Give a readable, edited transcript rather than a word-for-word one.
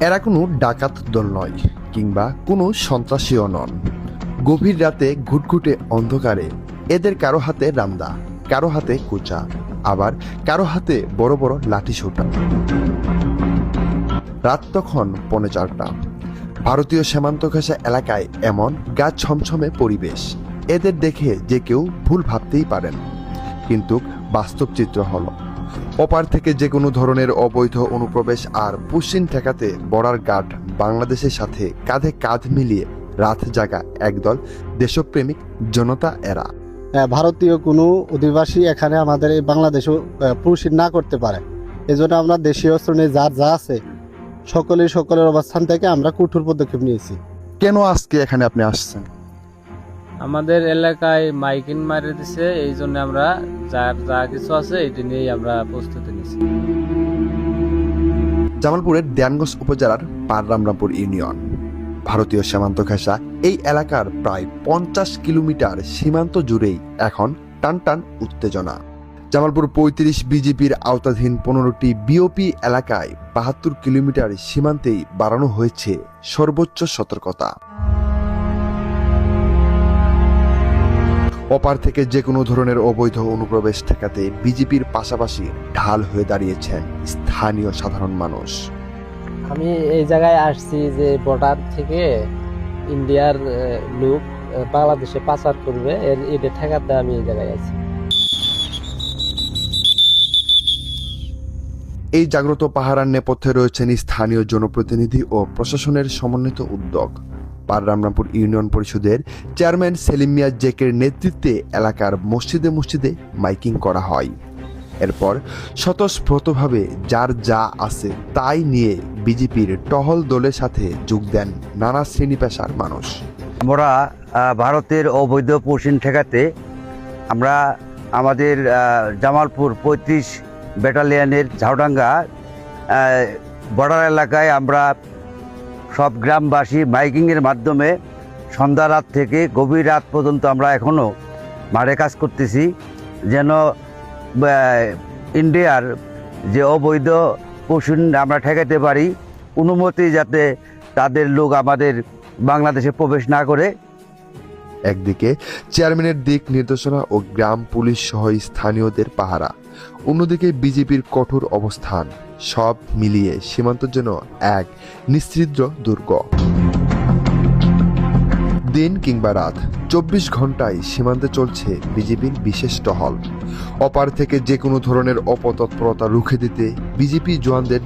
এরা কোনো ডাকাত দল নয়, কিংবা কোনো সন্ত্রাসীও নন। গভীর রাতে ঘুটঘুটে অন্ধকারে এদের কারো হাতে রামদা, কারো হাতে কুচা, আবার কারো হাতে বড় বড় লাঠি সোটা। রাত তখন 4:45। ভারতীয় সীমান্ত ঘেঁষা এলাকায় এমন গা ছমছমে পরিবেশ। এদের দেখে যে কেউ ভুল ভাবতেই পারেন, কিন্তু বাস্তব চিত্র হলো ওপার থেকে যে কোনো ধরনের অবৈধ অনুপ্রবেশ আর পুশিন ঠেকাতে বর্ডার গার্ড বাংলাদেশের সাথে কাঁধে কাঁধ মিলিয়ে রাত জাগা একদল দেশপ্রেমিক জনতা এরা। ভারতীয় কোনো অধিবাসী এখানে আমাদের এই বাংলাদেশও প্রবেশ না করতে পারে। এজন্য আমরা দেশীয় অস্ত্র নিয়ে যার যা আছে সকলের অবস্থান থেকে আমরা কঠোর পদক্ষেপ নিয়েছি। কেন আজকে এখানে আপনি আসছেন? আমাদের এলাকায় মাইকিং মারি দিছে, এই জন্য আমরা যা কিছু আছে এটি নিয়েই আমরা প্রস্তুতি নিচ্ছি। জামালপুরের দেয়ানগঞ্জ উপজেলার পাররামরামপুর ইউনিয়ন, ভারতীয় সীমান্ত ঘেঁষা এই এলাকার প্রায় 50 কিলোমিটার সীমান্ত জুড়েই এখন টানটান উত্তেজনা। জামালপুর 35 বিজেপির আওতাধীন 15টি বিওপি এলাকায় 72 কিলোমিটার সীমান্তেই বাড়ানো হয়েছে সর্বোচ্চ সতর্কতা। ওপার থেকে যে কোনো ধরনের অবৈধ অনুপ্রবেশ ঠেকাতে বিজেপির পাশাপাশি ঢাল হয়ে দাঁড়িয়েছেন স্থানীয় সাধারণ মানুষ। আমি এই জায়গায় আসছি যে বর্ডার থেকে ইন্ডিয়ার লোক বাংলাদেশে পাচার করবে, এটা ঠেকাতে আমি এই জায়গায় আছি। এই জাগ্রত পাহারার নেপথ্যে রয়েছেন স্থানীয় জনপ্রতিনিধি ও প্রশাসনের সমন্বিত উদ্যোগ। পাররামরামপুর ইউনিয়ন পরিষদের চেয়ারম্যান সেলিম মিয়া জেকের নেতৃত্বে এলাকার মসজিদে মসজিদে মাইকিং করা হয়। এরপর স্বতঃস্ফূর্তভাবে যার যা আছে তাই নিয়ে বিজেপির টহল দলের সাথে যোগ দেন নানা শ্রেণী পেশার মানুষ। আমরা ভারতের অবৈধ পুশিন ঠেকাতে আমরা আমাদের জামালপুর 35 ব্যাটালিয়নের ঝাউডাঙ্গা বর্ডার এলাকায় আমরা সব গ্রামবাসী মাইকিংয়ের মাধ্যমে সন্ধ্যা রাত থেকে গভীর রাত পর্যন্ত আমরা এখনও মাঠে কাজ করতেছি, যেন ইন্ডিয়ার যে অবৈধ পুশিন আমরা ঠেকাতে পারি, অনুমতি যাতে তাদের লোক আমাদের বাংলাদেশে প্রবেশ না করে। একদিকে চেয়ারম্যানের দিক নির্দেশনা ও গ্রাম পুলিশ সহ স্থানীয়দের পাহারা, অন্যদিকে বিজেপির কঠোর অবস্থান, সব মিলিয়ে সীমান্তের জন্য এক নিশ্চিদ্র দুর্গ। দিন কিংবা রাত 24 ঘন্টায় সীমান্তে চলছে বিজেপির বিশেষ টহল। অপার থেকে যে কোনো ধরনের অপতৎপরতা রুখে দিতে বিজেপি জওয়ানদের